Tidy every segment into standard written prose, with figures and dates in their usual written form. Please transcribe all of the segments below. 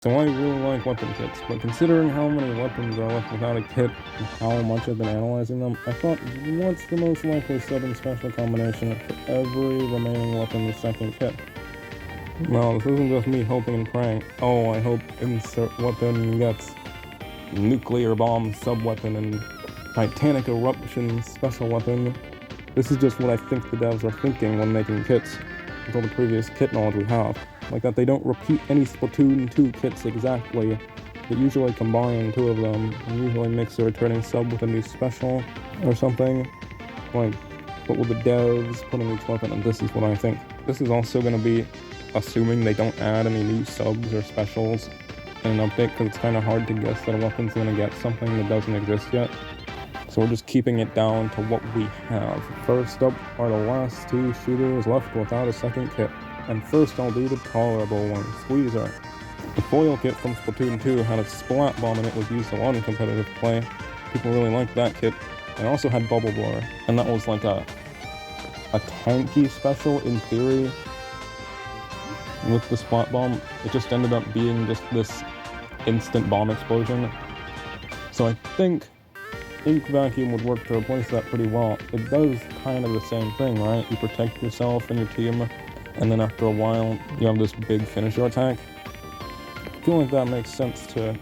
So I really like weapon kits, but considering how many weapons are left without a kit and how much I've been analyzing them, I thought, what's the most likely sub and special combination for every remaining weapon in the second kit? Well, this isn't just me hoping and praying. Oh, I hope insert weapon gets nuclear bomb sub-weapon and Titanic eruption special weapon. This is just what I think the devs are thinking when making kits, with all the previous kit knowledge we have. Like that they don't repeat any Splatoon 2 kits exactly, but usually combine two of them, and usually mix a returning sub with a new special or something. Like, what will the devs put in each weapon? And this is what I think. This is also going to be assuming they don't add any new subs or specials in an update, because it's kind of hard to guess that a weapon's going to get something that doesn't exist yet. So we're just keeping it down to what we have. First up are the last two shooters left without a second kit. And first I'll do the tolerable one, Squeezer. The foil kit from Splatoon 2 had a splat bomb and it was used a lot in competitive play. People really liked that kit. It also had Bubble Blower, and that was like a tanky special in theory. With the splat bomb, it just ended up being just this instant bomb explosion. So I think Ink Vacuum would work to replace that pretty well. It does kind of the same thing, right? You protect yourself and your team, and then after a while, you have this big finisher attack. I feel like that makes sense to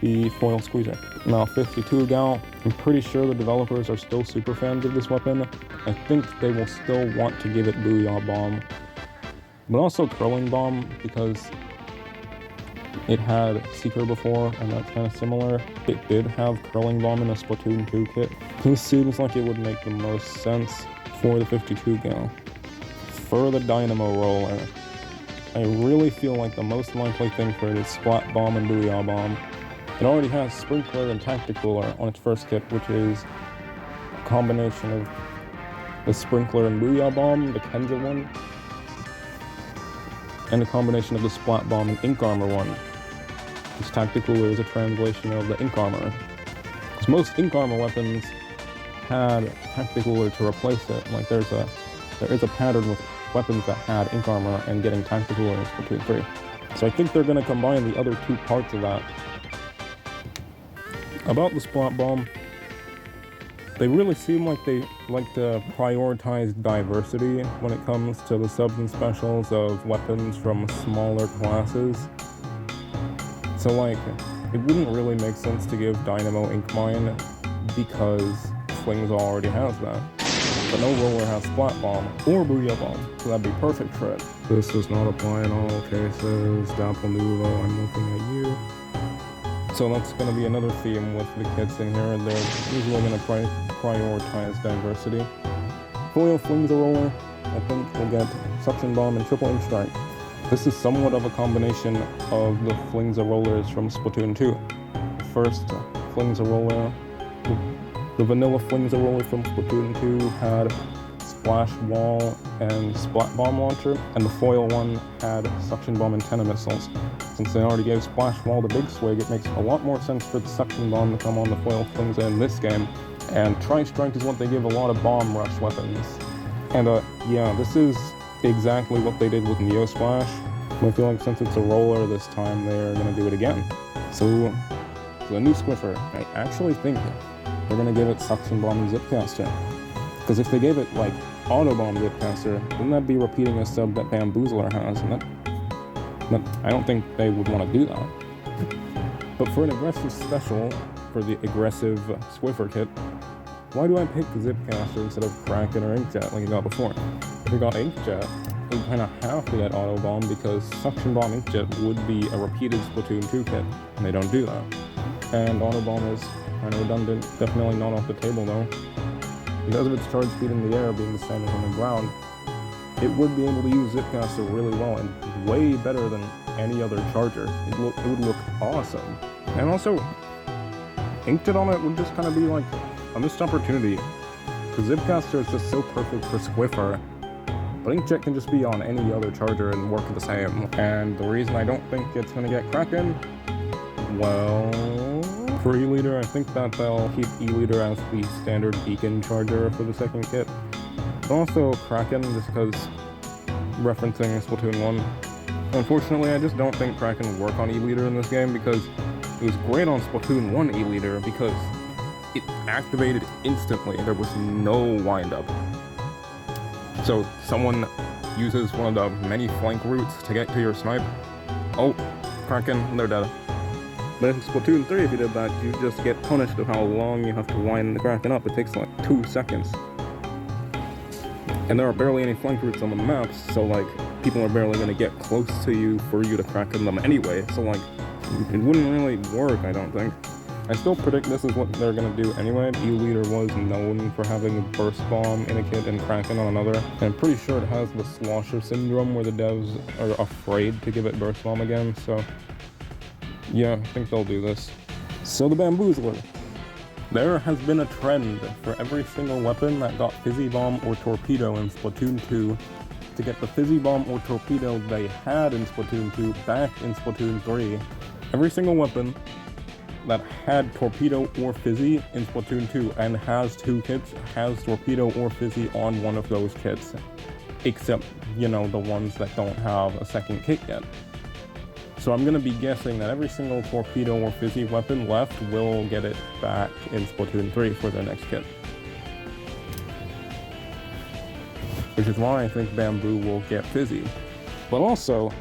be Foil Squeezer. Now, 52 Gal, I'm pretty sure the developers are still super fans of this weapon. I think they will still want to give it Booyah Bomb, but also Curling Bomb, because it had Seeker before, and that's kind of similar. It did have Curling Bomb in a Splatoon 2 kit. This seems like it would make the most sense for the 52 Gal. For the Dynamo Roller, I really feel like the most likely thing for it is Splat Bomb and Booyah Bomb. It already has Sprinkler and Tacticooler on its first kit, which is a combination of the Sprinkler and Booyah Bomb, the Kenza one, and a combination of the Splat Bomb and Ink Armor one. This Tacticooler is a translation of the Ink Armor. Because most Ink Armor weapons had Tacticooler to replace it. Like there is a pattern with weapons that had Ink Armor and getting Tacticooler in Splatoon 3. So I think they're going to combine the other two parts of that. About the Splat Bomb, they really seem like they like to prioritize diversity when it comes to the subs and specials of weapons from smaller classes. So like, it wouldn't really make sense to give Dynamo Ink Mine because Slings already has that. But no roller has Splat Bomb or Booyah Bomb, so that'd be perfect for it. This does not apply in all cases. Dapple Nuvo, I'm looking at you. So that's going to be another theme with the kits in here. They're usually going to prioritize diversity. Foil Flings a Roller, I think we'll get Suction Bomb and Triple Ink Strike. This is somewhat of a combination of the Flings a Rollers from Splatoon 2. The first Flings a Roller, the vanilla Flings a Roller from Splatoon 2 had Splash Wall and Splat Bomb Launcher, and the foil one had Suction Bomb and Antenna Missiles. Since they already gave Splash Wall the big swig, it makes a lot more sense for the Suction Bomb to come on the foil Flings in this game. And Tri-Strike is what they give a lot of bomb rush weapons. And yeah, this is exactly what they did with Neo Splash. I feel like since it's a roller this time, they're gonna do it again. So the new Squiffer, I actually think they're gonna give it Suction Bomb and Zipcaster. Because if they gave it like Auto Bomb Zipcaster, wouldn't that be repeating a sub that Bamboozler has? And that I don't think they would want to do that. But for an aggressive special, for the aggressive Squiffer kit, why do I pick Zipcaster instead of Kraken or Inkjet like I got before? If we got Inkjet, we kind of have to get Auto Bomb because Suction Bomb Inkjet would be a repeated Splatoon 2 kit, and they don't do that. And Auto Bomb is kind of redundant, definitely not off the table though. Because of its charge speed in the air being the same as on the ground, it would be able to use Zipcaster really well and way better than any other charger. It would look awesome. And also, Inkjet on it would just kind of be like a missed opportunity. Because Zipcaster is just so perfect for Squiffer, but Inkjet can just be on any other charger and work the same. And the reason I don't think it's going to get Kraken, well, for E-Liter, I think that they'll keep E-Liter as the standard beacon charger for the second kit. But also Kraken, just because referencing Splatoon 1, Unfortunately, I just don't think Kraken will work on E-Leader in this game because it was great on Splatoon 1 E-Leader because it activated instantly. There was no wind-up. So someone uses one of the many flank routes to get to your snipe. Oh, Kraken, they're dead. But in Splatoon 3, if you did that, you just get punished of how long you have to wind the Kraken up. It takes like 2 seconds. And there are barely any flank routes on the maps, so like, people are barely going to get close to you for you to Kraken them anyway. So like, it wouldn't really work, I don't think. I still predict this is what they're going to do anyway. E-Leader was known for having a Burst Bomb in a kit and Kraken on another. And I'm pretty sure it has the Slosher Syndrome where the devs are afraid to give it Burst Bomb again, so yeah, I think they'll do this. So the Bamboozler. There has been a trend for every single weapon that got Fizzy Bomb or Torpedo in Splatoon 2 to get the Fizzy Bomb or Torpedo they had in Splatoon 2 back in Splatoon 3. Every single weapon that had Torpedo or Fizzy in Splatoon 2 and has 2 kits has Torpedo or Fizzy on one of those kits. Except, you know, the ones that don't have a second kit yet. So I'm going to be guessing that every single Torpedo or Fizzy weapon left will get it back in Splatoon 3 for their next kit. Which is why I think Bamboo will get Fizzy. But also,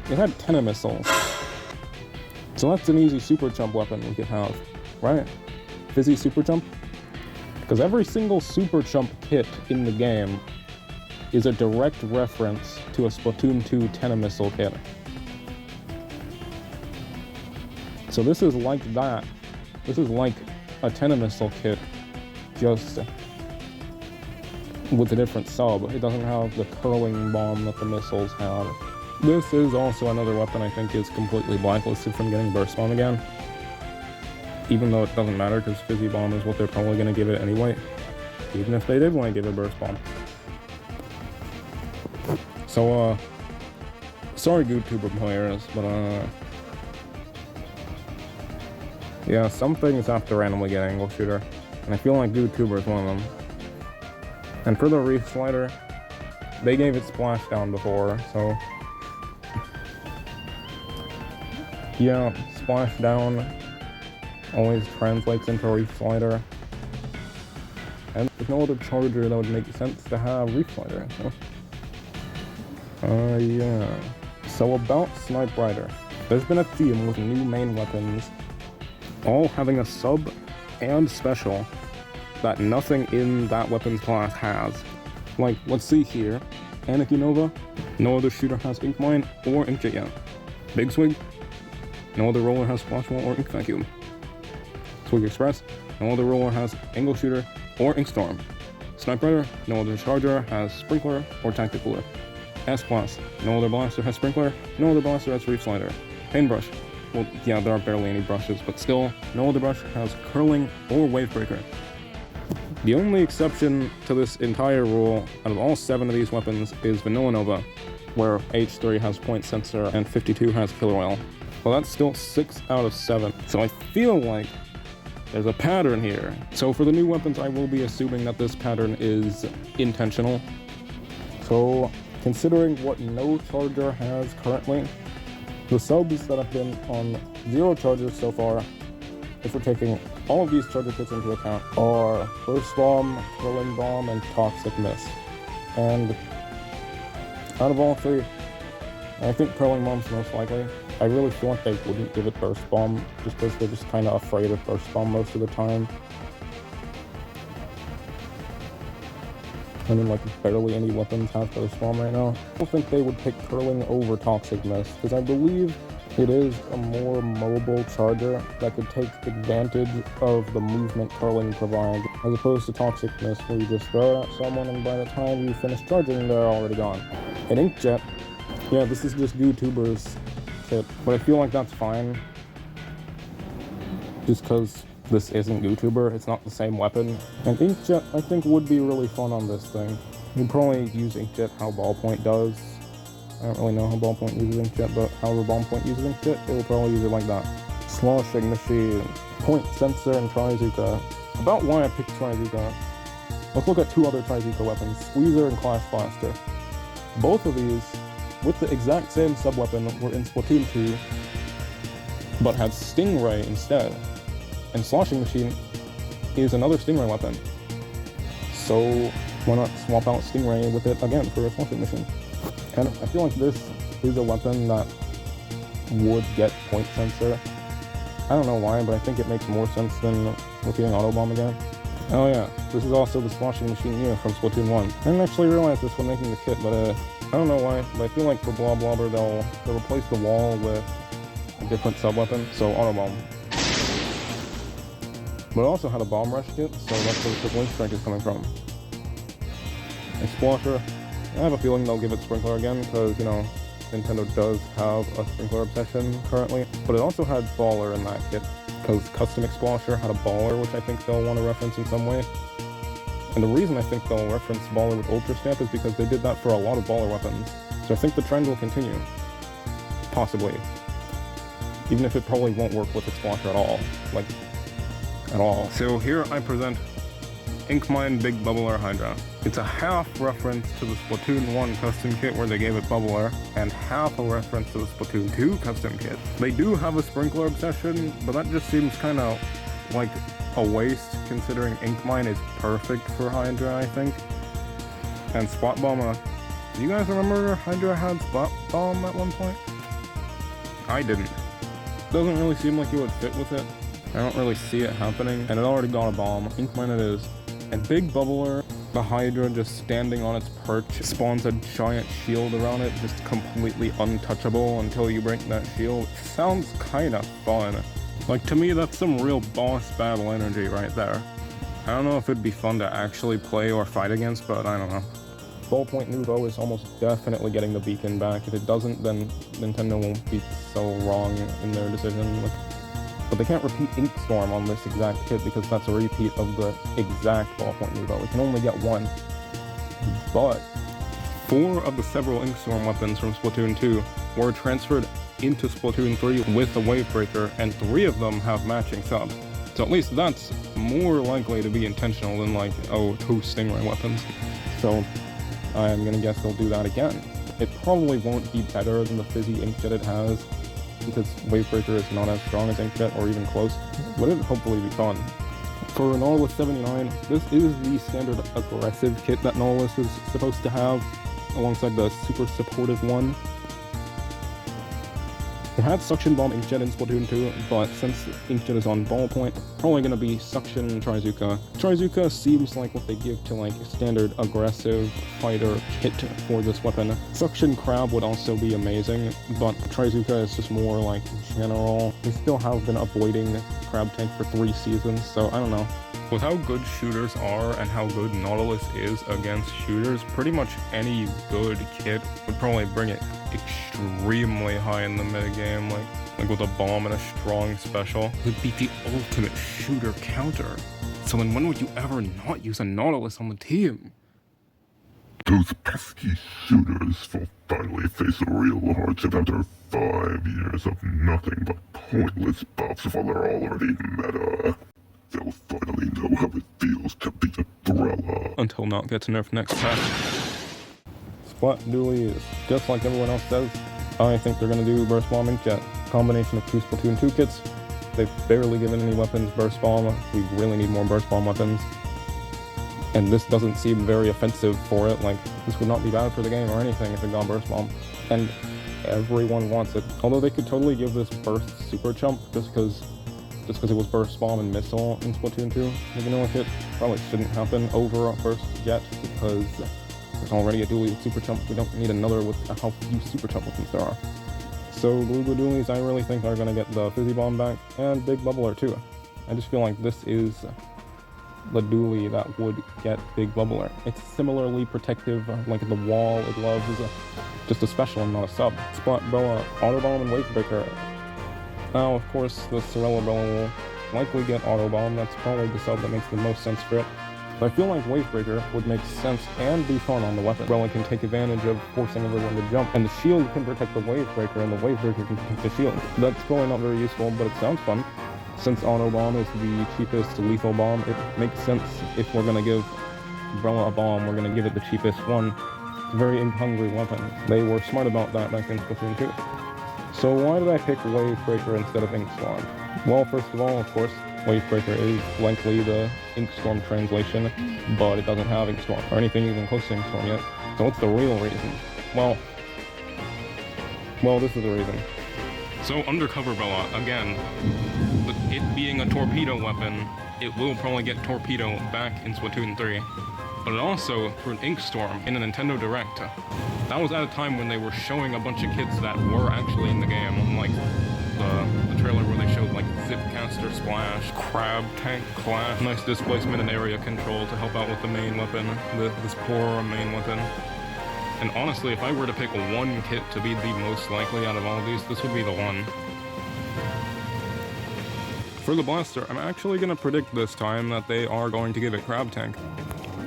it had Tenna missiles. So that's an easy Super Jump weapon we could have, right? Fizzy Super Jump? Because every single Super Jump kit in the game is a direct reference to a Splatoon 2 Tenna missile kit. So this is like that. This is like a Tenna missile kit, just with a different sub. It doesn't have the curling bomb that the missiles have. This is also another weapon I think is completely blacklisted from getting Burst Bomb again. Even though it doesn't matter because Fizzy Bomb is what they're probably going to give it anyway. Even if they did want to give it Burst Bomb. So, sorry GoodTuber players, but yeah, some things have to randomly get Angle Shooter, and I feel like GoodTuber is one of them. And for the Reef Slider, they gave it Splashdown before, so yeah, Splashdown always translates into Reef Slider. And there's no other charger that would make sense to have Reef Slider, so yeah. So about Snipe Rider, there's been a theme with new main weapons all having a sub and special that nothing in that weapons class has. Like, let's see here, Anarchy Nova, no other shooter has Ink Mine or Inkjet yet. Big Swig, no other roller has Splash Wall or Ink Vacuum. Swig Express, no other roller has Angle Shooter or Ink Storm. Snipe Rider, no other charger has Sprinkler or Tactical. S-Class, no other blaster has Sprinkler, no other blaster has Reef Slider. Paintbrush, well, yeah, there are barely any brushes, but still, no other brush has Curling or Wave Breaker. The only exception to this entire rule out of all 7 of these weapons is Vanilla Nova, where H3 has Point Sensor and 52 has Killer Whale. Well, that's still 6 out of 7, so I feel like there's a pattern here. So for the new weapons, I will be assuming that this pattern is intentional. So, considering what no charger has currently, the subs that have been on 0 chargers so far, if we're taking all of these charger kits into account, are Burst Bomb, Curling Bomb, and Toxic Mist. And out of all 3, I think Curling Bomb's most likely. I really feel like they wouldn't give it Burst Bomb, just because they're just kind of afraid of Burst Bomb most of the time. I mean, like, barely any weapons have Burst Bomb right now. I don't think they would pick Curling over Toxic Mist, because I believe it is a more mobile charger that could take advantage of the movement Curling provides, as opposed to Toxic Mist, where you just throw it at someone and by the time you finish charging, they're already gone. And Inkjet, yeah, this is just GoodTuber's kit, but I feel like that's fine. Just because this isn't GoodTuber, it's not the same weapon. And Inkjet, I think, would be really fun on this thing. You'd probably use Inkjet how Ballpoint does. I don't really know how Ballpoint uses Inkjet, but however Ballpoint uses Inkjet, they will probably use it like that. Sloshing Machine, Point Sensor, and Trizuka. About why I picked Trizuka. Let's look at 2 other Trizuka weapons, Squeezer and Clash Blaster. Both of these with the exact same sub-weapon were in Splatoon 2, but had Stingray instead. And Sloshing Machine is another Stingray weapon. So why not swap out Stingray with it again for a Sloshing Machine? And I feel like this is a weapon that would get point sensor. I don't know why, but I think it makes more sense than repeating Auto Bomb again. Oh yeah, this is also the Sloshing Machine here from Splatoon 1. I didn't actually realize this when making the kit, but I don't know why, but I feel like for Blob Blobber they'll replace the wall with a different sub-weapon, so Auto Bomb. But it also had a Bomb Rush kit, so that's where the Blink Strike is coming from. Explorer, I have a feeling they'll give it Sprinkler again, because, you know, Nintendo does have a Sprinkler obsession currently. But it also had Baller in that kit, because Custom Explorer had a Baller, which I think they'll want to reference in some way. And the reason I think they'll reference Baller with Ultra Stamp is because they did that for a lot of Baller weapons. So I think the trend will continue. Possibly. Even if it probably won't work with Explorer at all. Like, at all. So here I present Inkmine Big Bubbler Hydra. It's a half reference to the Splatoon 1 custom kit where they gave it Bubbler, and half a reference to the Splatoon 2 custom kit. They do have a Sprinkler obsession, but that just seems kind of like a waste considering Inkmine is perfect for Hydra, I think. And Spot Bomb, do you guys remember Hydra had Spot Bomb at one point? I didn't. Doesn't really seem like it would fit with it. I don't really see it happening, and it already got a bomb. Inkmine it is. And Big Bubbler, the Hydra just standing on its perch, spawns a giant shield around it, just completely untouchable until you break that shield. Sounds kinda fun. Like, to me, that's some real boss battle energy right there. I don't know if it'd be fun to actually play or fight against, but I don't know. Ballpoint Nouveau is almost definitely getting the beacon back. If it doesn't, then Nintendo won't be so wrong in their decision. But they can't repeat Inkstorm on this exact kit because that's a repeat of the exact Ballpoint Nouveau. We can only get one. But 4 of the several Inkstorm weapons from Splatoon 2 were transferred into Splatoon 3 with the Wavebreaker, and 3 of them have matching subs. So at least that's more likely to be intentional than like, oh, 2 Stingray weapons. So I'm gonna guess they'll do that again. It probably won't be better than the fizzy inkjet it has, because Wavebreaker is not as strong as Inkjet or even close, but it'll hopefully be fun. For Nautilus 79, this is the standard aggressive kit that Nautilus is supposed to have, alongside the super supportive one. It had Suction Bomb Inkjet in Splatoon 2, but since Inkjet is on Ballpoint, probably gonna be Suction Trizuka. Trizuka seems like what they give to like standard aggressive fighter kit for this weapon. Suction Crab would also be amazing, but Trizuka is just more like general. We still have been avoiding Crab Tank for 3 seasons, so I don't know. With how good shooters are and how good Nautilus is against shooters, pretty much any good kit would probably bring it extremely high in the metagame, like with a bomb and a strong special. It would be the ultimate shooter counter. So then when would you ever not use a Nautilus on the team? Those pesky shooters will finally face a real hardship after 5 years of nothing but pointless buffs while they're already meta. They'll finally know how it feels to be a Thrella. Until Not gets nerfed next time. Splat Dualies. Just like everyone else says, I think they're gonna do Burst Bomb Inkjet. Combination of 2 Splatoon 2 kits. They've barely given any weapons Burst Bomb. We really need more Burst Bomb weapons. And this doesn't seem very offensive for it. Like, this would not be bad for the game or anything if it got Burst Bomb. And everyone wants it. Although they could totally give this Burst Super Chump just because it was Burst Bomb and Missile in Splatoon 2. The vanilla kit probably shouldn't happen over a Burst Jet because there's already a dually with Super Chump. We don't need another with how few Super Chump weapons there are. So Lugo Dualies I really think are going to get the Fizzy Bomb back, and Big Bubbler too. I just feel like this is the dually that would get Big Bubbler. It's similarly protective, like the wall it loves is just a special and not a sub. Splat Bella, Auto Bomb, and Wavebreaker. Now, of course, the Sorella Bella will likely get Auto Bomb. That's probably the sub that makes the most sense for it. But I feel like Wavebreaker would make sense and be fun on the weapon. Bella can take advantage of forcing everyone to jump, and the shield can protect the Wavebreaker, and the Wavebreaker can protect the shield. That's probably not very useful, but it sounds fun. Since Auto Bomb is the cheapest lethal bomb, it makes sense if we're gonna give Bella a bomb, we're gonna give it the cheapest one. very ink-hungry weapon. They were smart about that back in Splatoon 2. So why did I pick Wavebreaker instead of Inkstorm? Well, first of all, of course, Wavebreaker is likely the Inkstorm translation, but it doesn't have Inkstorm, or anything even close to Inkstorm yet. So what's the real reason? Well, this is the reason. So Undercover Bella, again, with it being a torpedo weapon, it will probably get torpedo back in Splatoon 3. But it also threw an Inkstorm in a Nintendo Direct. That was at a time when they were showing a bunch of kits that were actually in the game, unlike the trailer where they showed like Zipcaster Splash, Crab Tank Clash, nice displacement and area control to help out with the main weapon, this poor main weapon. And honestly, if I were to pick one kit to be the most likely out of all of these, this would be the one. For the blaster, I'm actually going to predict this time that they are going to give it Crab Tank.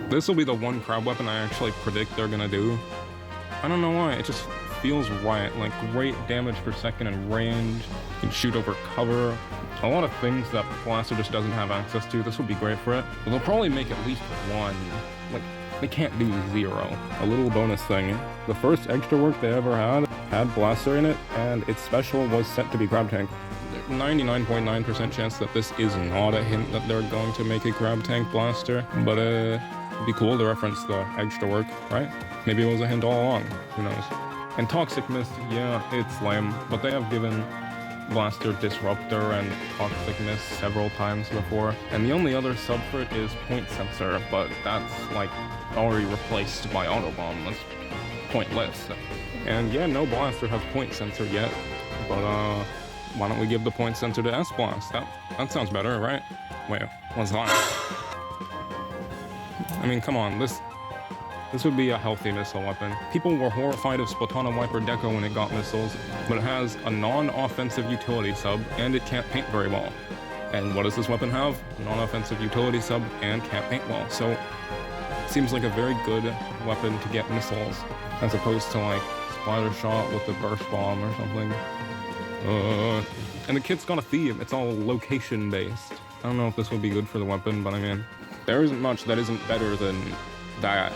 This will be the one crab weapon I actually predict they're going to do. I don't know why, it just feels right. Like, great damage per second and range, you can shoot over cover. A lot of things that blaster just doesn't have access to. This would be great for it. But they'll probably make at least one. Like, they can't do 0. A little bonus thing. The first Eggstra work they ever had blaster in it, and its special was set to be Crab Tank. 99.9% chance that this is not a hint that they're going to make a Crab Tank blaster, but it'd be cool to reference the Eggstra work, right? Maybe it was a hint all along, who knows. And Toxic Mist, yeah, it's lame, but they have given Blaster Disruptor and Toxic Mist several times before, and the only other sub for it is Point Sensor, but that's like already replaced by Autobomb. That's pointless. And yeah, no blaster has Point Sensor yet, but why don't we give the Point Sensor to S-Blast? That sounds better, right? Wait, what's that? I mean, come on, this would be a healthy missile weapon. People were horrified of Splatana Wiper Deco when it got missiles, but it has a non-offensive utility sub, and it can't paint very well. And what does this weapon have? Non-offensive utility sub, and can't paint well. So, it seems like a very good weapon to get missiles, as opposed to like Splatter Shot with the Burst Bomb or something. And the kit's got a theme, it's all location-based. I don't know if this would be good for the weapon, but I mean, there isn't much that isn't better than that.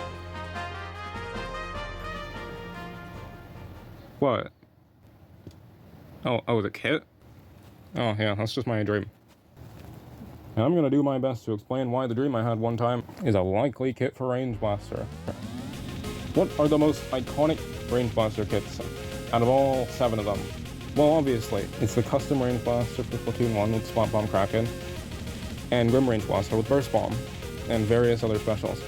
What? Oh, the kit? Oh yeah, that's just my dream. And I'm gonna do my best to explain why the dream I had one time is a likely kit for Range Blaster. What are the most iconic Range Blaster kits out of all 7 of them? Well, obviously, it's the custom Range Blaster for Splatoon 1 with Spot Bomb Kraken, and Grim Range Blaster with Burst Bomb, and various other specials.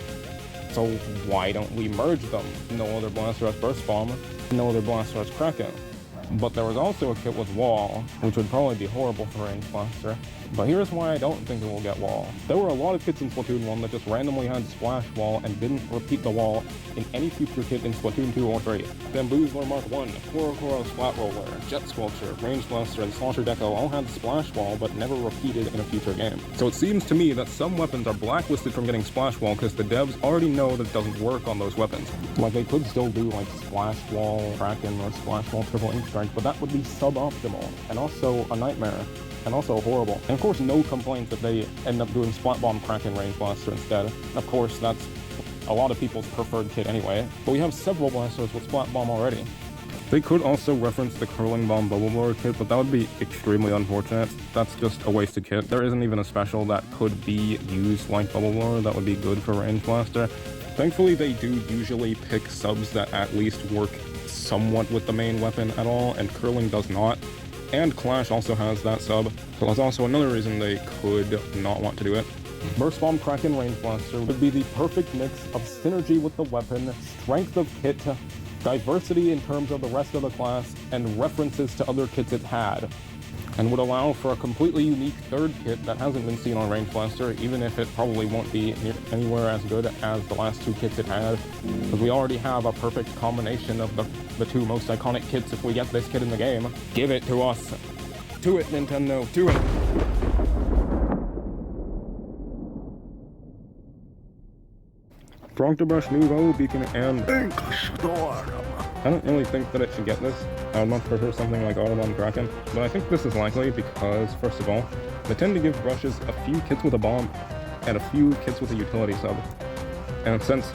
So why don't we merge them? No other blaster has Burst Bomb, no other blaster has Kraken. But there was also a kit with Wall, which would probably be horrible for Range Blaster. But here's why I don't think it will get Wall. There were a lot of kits in Splatoon 1 that just randomly had Splash Wall and didn't repeat the Wall in any future kit in Splatoon 2 or 3. Bamboozler Mark 1, Korokoro Splat Roller, Jet Squelcher, Range Blaster, and Slosher Deco all had Splash Wall but never repeated in a future game. So it seems to me that some weapons are blacklisted from getting Splash Wall because the devs already know that it doesn't work on those weapons. Like, they could still do like Splash Wall Kraken or Splash Wall Triple Ink Strike, but that would be suboptimal, and also a nightmare, and also horrible. And of course, no complaints if they end up doing Splat Bomb Kraken Range Blaster instead. Of course, that's a lot of people's preferred kit anyway, but we have several blasters with Splat Bomb already. They could also reference the Curling Bomb Bubble Blower kit, but that would be extremely unfortunate. That's just a wasted kit. There isn't even a special that could be used like Bubble Blower that would be good for Range Blaster. Thankfully, they do usually pick subs that at least work somewhat with the main weapon at all, and Curling does not. And Clash also has that sub, so that's also another reason they could not want to do it. Burst Bomb Kraken Range Blaster would be the perfect mix of synergy with the weapon, strength of kit, diversity in terms of the rest of the class, and references to other kits it's had, and would allow for a completely unique third kit that hasn't been seen on Range Blaster, even if it probably won't be anywhere as good as the last 2 kits it had, because we already have a perfect combination of the 2 most iconic kits if we get this kit in the game. Give it to us. To it, Nintendo. To it. Frogterbrush, Nouveau, Beacon, and Eggstra. I don't really think that it should get this. I would much prefer something like Autobomb Kraken, but I think this is likely because, first of all, they tend to give brushes a few kits with a bomb and a few kits with a utility sub. And since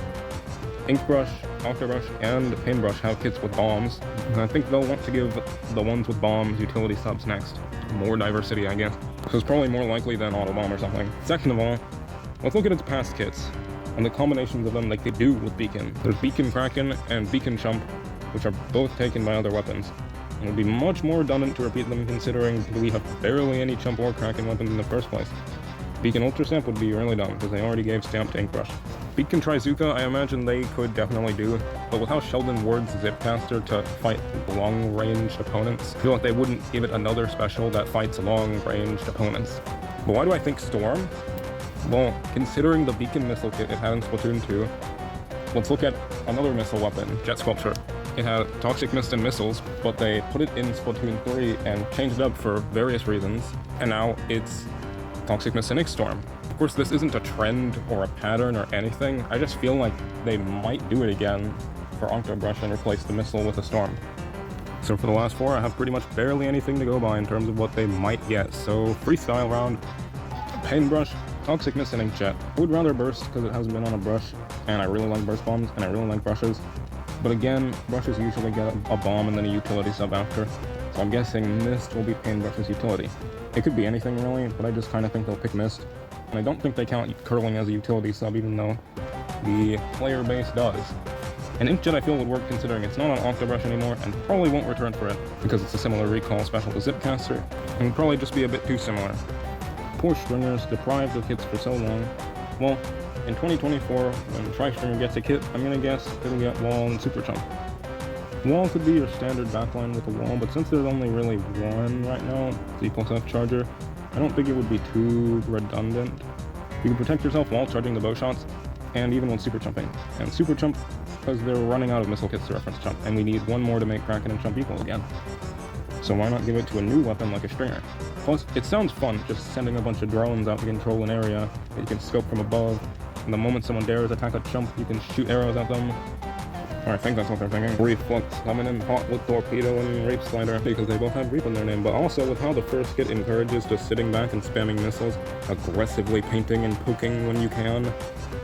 Inkbrush, Octobrush, and Paintbrush have kits with bombs, and I think they'll want to give the ones with bombs utility subs next. More diversity, I guess. So it's probably more likely than Auto Bomb or something. Second of all, let's look at its past kits, and the combinations of them like they do with Beacon. There's Beacon Kraken and Beacon Chump, which are both taken by other weapons. It would be much more redundant to repeat them considering we have barely any Chump or Kraken weapons in the first place. Beacon Ultra Stamp would be really dumb, because they already gave Stamp to Inkbrush. Beacon Trizuka, I imagine they could definitely do, but with how Sheldon words Zipcaster to fight long-ranged opponents, I feel like they wouldn't give it another special that fights long-ranged opponents. But why do I think Storm? Well, considering the Beacon missile kit it had in Splatoon 2, let's look at another missile weapon, Jet Sculpture. It had Toxic Mist and missiles, but they put it in Splatoon 3 and changed it up for various reasons, and now it's Toxic Mist and Storm. Of course, this isn't a trend or a pattern or anything. I just feel like they might do it again for Octobrush and replace the missile with a Storm. So for the last four, I have pretty much barely anything to go by in terms of what they might get. So freestyle round, Paintbrush, Toxic Mist, and Inkjet. I would rather Burst because it hasn't been on a brush, and I really like Burst Bombs, and I really like brushes. But again, brushes usually get a bomb and then a utility sub after. So I'm guessing Mist will be Paintbrush's utility. It could be anything really, but I just kind of think they'll pick Mist. And I don't think they count Curling as a utility sub, even though the player base does. And Inkjet I feel would work considering it's not on Octobrush anymore, and probably won't return for it, because it's a similar recall special to Zipcaster, and would probably just be a bit too similar. Poor Stringers, deprived of kits for so long. Well, in 2024, when Tri-Stringer gets a kit, I'm gonna guess it'll get Wall and Super Chump. Wall could be your standard backline with a wall, but since there's only really one right now, Z plus F charger, I don't think it would be too redundant. You can protect yourself while charging the bow shots, and even when super chumping. And super chump, because they're running out of missile kits to reference chump, and we need one more to make Kraken and Chump equal again. So why not give it to a new weapon like a Stringer? Plus, it sounds fun just sending a bunch of drones out to control an area that you can scope from above, and the moment someone dares attack a Chump, you can shoot arrows at them. Or I think that's what they're thinking. Reflux, Lemon, and Hot with Torpedo and Rape Slider, because they both have Reap in their name, but also with how the first kit encourages just sitting back and spamming missiles, aggressively painting and poking when you can.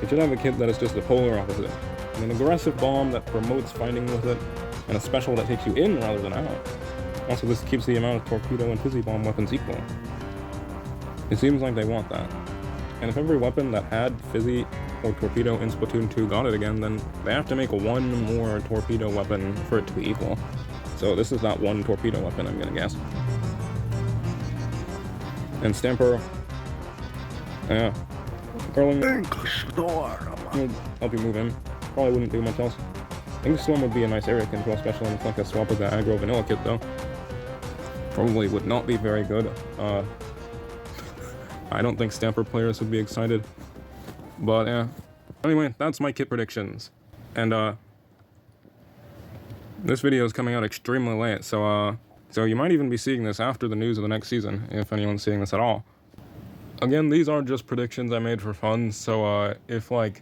It should have a kit that is just the polar opposite. And an aggressive bomb that promotes fighting with it, and a special that takes you in rather than out. Also, this keeps the amount of Torpedo and Fizzy Bomb weapons equal. It seems like they want that. And if every weapon that had Fizzy or Torpedo in Splatoon 2 got it again, then they have to make one more Torpedo weapon for it to be equal. So this is that one Torpedo weapon, I'm gonna guess. And Stamper, yeah. Curling, will help you move in. Probably wouldn't do much else. Storm would be a nice area control special, and it's like a swap of the aggro vanilla kit though. Probably would not be very good. I don't think Stamper players would be excited. But yeah. Anyway, that's my kit predictions. And this video is coming out extremely late, so you might even be seeing this after the news of the next season, if anyone's seeing this at all. Again, these are just predictions I made for fun, so if like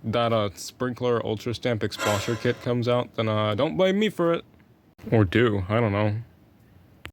that Sprinkler Ultra Stamp Explosher kit comes out, then don't blame me for it. Or do, I don't know.